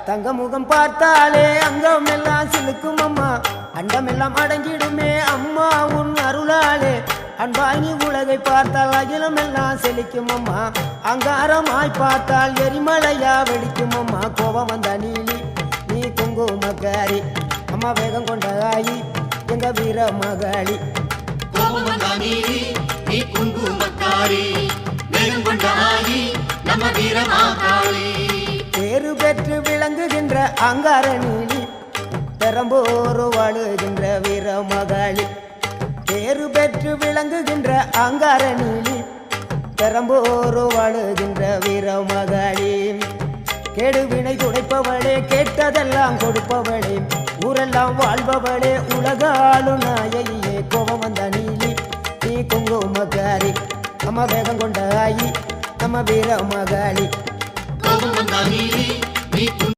தங்க முகம் பார்த்தாலே அங்கம் எல்லாம் சிலுக்கும் அம்மா அண்டமெல்லாம் அடங்கிடுமே அம்மா உன் அருளாலே அன்பாய் நீ உலகை பார்த்தால் அகிலம் எல்லாம் செழிக்கும் அம்மா அங்காரமாய் பார்த்தால் எரிமலையா வெடிக்கும் அம்மா கோபம் வந்த நீலி நீ குங்குமக்காரி அம்மா வேகம் கொண்ட ஆயி எங்க வீர மகாளி கோபம் வந்த நீலி நீ குங்குமக்காரி வேகம் கொண்ட ஆயி நம்ம வீர மகாளி பேரு பெற்று விளங்குகின்ற அங்கார நீலி பெரம்போர் வாழுகின்ற வீர மகாளி பேரு பெற்று விளங்குகின்ற அங்கார நீலி பெரம்போர் வாழுகின்ற வீர மகாளி கேடுவினை துடைப்பவளே கேட்டதெல்லாம் கொடுப்பவளே ஊரெல்லாம் வாழ்பவளே உலகாலும் நாயகியே கோபம் வந்த நீலி நீ குங்குமக்காரி நம்ம வேகம் கொண்ட ஆயி நம்ம வீர மகாளி கோபம் வந்த நீலி நீ